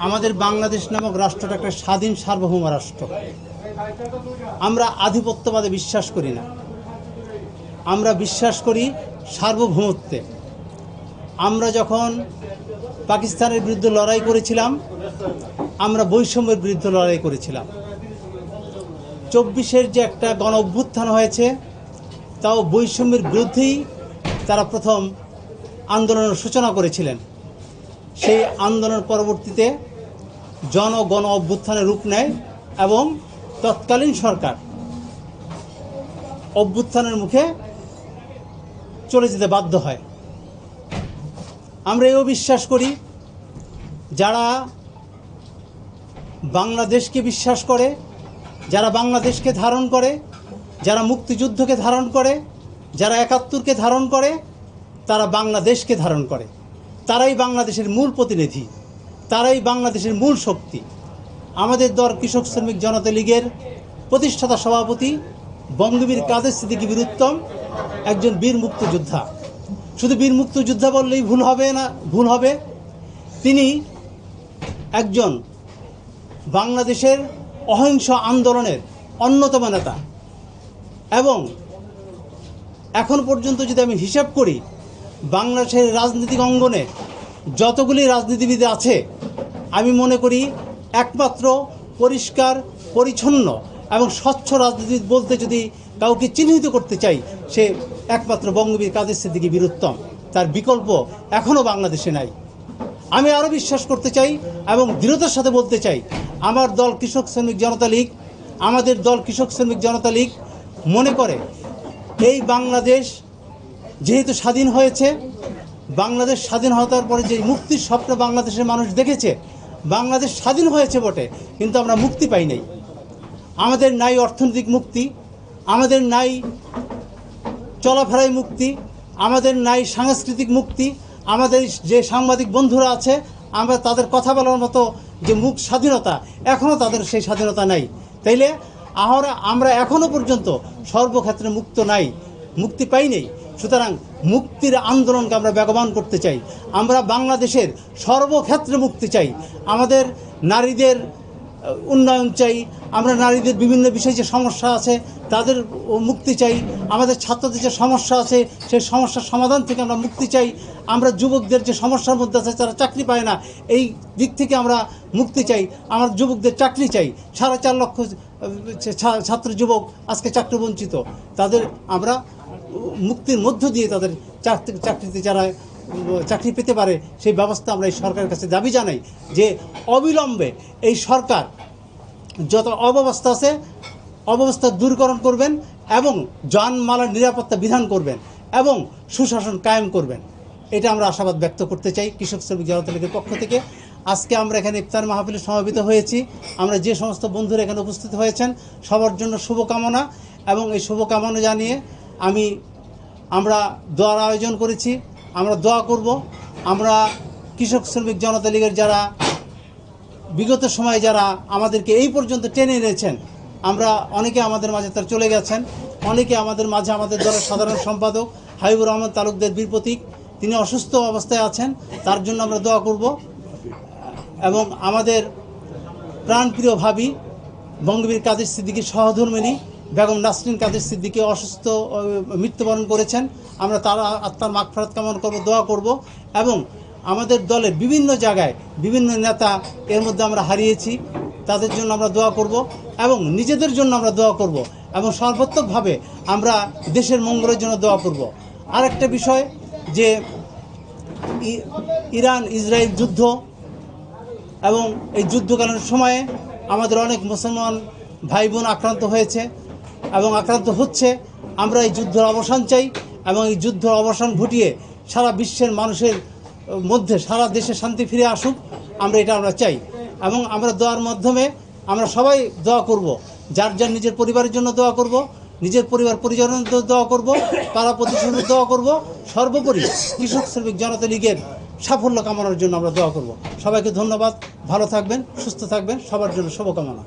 আমাদের বাংলাদেশ নামক রাষ্ট্রটা একটা স্বাধীন সার্বভৌম রাষ্ট্র। আমরা আধিপত্যবাদে বিশ্বাস করি না, আমরা বিশ্বাস করি সার্বভৌমত্বে। আমরা যখন পাকিস্তানের বিরুদ্ধে লড়াই করেছিলাম, আমরা বৈষম্যের বিরুদ্ধে লড়াই করেছিলাম। 24-এর যে একটা গণ অভ্যুত্থান হয়েছে, তাও বৈষম্যের বিরুদ্ধেই তারা প্রথম আন্দোলনের সূচনা করেছিলেন। সেই আন্দোলন পরবর্তীতে গণ অভ্যুত্থানের রূপ নেয় এবং তৎকালীন সরকার অভ্যুত্থানের মুখে চলে যেতে বাধ্য হয়। আমরা এও বিশ্বাস করি, যারা বাংলাদেশকে বিশ্বাস করে, যারা বাংলাদেশকে ধারণ করে, যারা মুক্তিযুদ্ধকে ধারণ করে, যারা ৭১কে ধারণ করে, তারা বাংলাদেশকে ধারণ করে। তারাই বাংলাদেশের মূল প্রতিনিধি, তারাই বাংলাদেশের মূল শক্তি। আমাদের দল কৃষক শ্রমিক জনতা লীগের প্রতিষ্ঠাতা সভাপতি বঙ্গবীর কাদের সিদ্দিকী বীর উত্তম একজন বীর মুক্তিযোদ্ধা। শুধু বীর মুক্তিযোদ্ধা বললেই ভুল হবে। তিনি একজন বাংলাদেশের অহিংস আন্দোলনের অন্যতম নেতা এবং এখন পর্যন্ত যদি আমি হিসাব করি, বাংলাদেশের রাজনৈতিক অঙ্গনে যতগুলি রাজনীতিবিদ আছে, আমি মনে করি একমাত্র পরিষ্কার পরিচ্ছন্ন এবং স্বচ্ছ রাজনীতিবিদ বলতে যদি কাউকে চিহ্নিত করতে চাই, সে একমাত্র বঙ্গবীর কাদের সিদ্দিকী বীর উত্তম। তার বিকল্প এখনও বাংলাদেশে নাই। আমি আরও বিশ্বাস করতে চাই এবং দৃঢ়তার সাথে বলতে চাই, আমার দল কৃষক শ্রমিক জনতা লীগ, আমাদের দল কৃষক শ্রমিক জনতা লীগ মনে করে এই বাংলাদেশ যেহেতু স্বাধীন হয়েছে, বাংলাদেশ স্বাধীন হওয়ার পরে যে মুক্তির স্বপ্ন বাংলাদেশের মানুষ দেখেছে, বাংলাদেশ স্বাধীন হয়েছে বটে, কিন্তু আমরা মুক্তি পাই নাই। আমাদের নাই অর্থনৈতিক মুক্তি, আমাদের নাই চলাফেরায় মুক্তি, আমাদের নাই সাংস্কৃতিক মুক্তি। আমাদের যে সাংবাদিক বন্ধুরা আছে, আমরা তাদের কথা বলার মতো যে মুখ স্বাধীনতা, এখনও তাদের সেই স্বাধীনতা নাই। তাইলে আমরা এখনও পর্যন্ত সর্বক্ষেত্রে মুক্তি পাই নাই। সুতরাং মুক্তির আন্দোলনকে আমরা বেগবান করতে চাই। আমরা বাংলাদেশের সর্বক্ষেত্রে মুক্তি চাই। আমাদের নারীদের উন্নয়ন চাই, আমরা নারীদের বিভিন্ন বিষয়ে যে সমস্যা আছে তাদের মুক্তি চাই, আমাদের ছাত্রদের যে সমস্যা আছে সেই সমস্যার সমাধান থেকে আমরা মুক্তি চাই, আমরা যুবকদের যে সমস্যার মধ্যে আছে তারা চাকরি পায় না, এই দিক থেকে আমরা মুক্তি চাই, আমরা যুবকদের চাকরি চাই। 4.5 লক্ষ ছাত্র যুবক আজকে চাকরি বঞ্চিত, তাদের আমরা মুক্তির মধ্য দিয়ে তাদের চাকরিতে যারা চাকরি পেতে পারে সেই ব্যবস্থা আমরা এই সরকারের কাছে দাবি জানাই যে অবিলম্বে এই সরকার যত অব্যবস্থা আছে অব্যবস্থা দূরীকরণ করবেন এবং যানমালের নিরাপত্তা বিধান করবেন এবং সুশাসন কায়েম করবেন। এটা আমরা আশাবাদ ব্যক্ত করতে চাই কৃষক শ্রমিক জনতা লীগের পক্ষ থেকে। আজকে আমরা এখানে ইফতার মাহফিলে সমবেত হয়েছি। আমরা যে সমস্ত বন্ধুরা এখানে উপস্থিত হয়েছেন সবার জন্য শুভকামনা এবং এই শুভকামনা জানিয়ে আমরা দোয়ার আয়োজন করেছি। আমরা দোয়া করব, আমরা কৃষক শ্রমিক জনতা লীগের যারা বিগত সময়ে যারা আমাদেরকে এই পর্যন্ত টেনে এনেছেন, আমরা অনেকে আমাদের মাঝে তার চলে গেছেন, অনেকে আমাদের মাঝে আমাদের দলের সাধারণ সম্পাদক হাবিবুর রহমান তালুকদার বীর প্রতীক, তিনি অসুস্থ অবস্থায় আছেন, তার জন্য আমরা দোয়া করব। এবং আমাদের প্রাণপ্রিয় ভাবী বঙ্গবীর কাদের সিদ্দিকীর সহধর্মিণী বেগম নাসরিন কাদের সিদ্দিকী অসুস্থ মৃত্যুবরণ করেছেন। আমরা তার আত্মার মাগফিরাত কামনা করব, দোয়া করব। এবং আমাদের দলের বিভিন্ন জায়গায় বিভিন্ন নেতা এর মধ্যে আমরা হারিয়েছি, তাদের জন্য আমরা দোয়া করব এবং নিজেদের জন্য আমরা দোয়া করব এবং সর্বাত্মকভাবে আমরা দেশের মঙ্গলের জন্য দোয়া করব। আর একটা বিষয় যে ইরান ইসরায়েল যুদ্ধ এবং এই যুদ্ধকালীন সময়ে আমাদের অনেক মুসলমান ভাই বোন আক্রান্ত হয়েছে এবং আক্রান্ত হচ্ছে। আমরা এই যুদ্ধের অবসান চাই এবং এই যুদ্ধের অবসান ঘটিয়ে সারা বিশ্বের মানুষের মধ্যে সারা দেশে শান্তি ফিরে আসুক, আমরা চাই। এবং আমরা দোয়ার মাধ্যমে আমরা সবাই দোয়া করব, যার নিজের পরিবারের জন্য দোয়া করব, নিজের পরিবার পরিজনের জন্য দোয়া করব, পাড়া প্রতিবেশীর দোয়া করব, সর্বোপরি কৃষক শ্রমিক জনতা লীগের সাফল্য কামনার জন্য আমরা দোয়া করব। সবাইকে ধন্যবাদ, ভালো থাকবেন, সুস্থ থাকবেন, সবার জন্য শুভকামনা।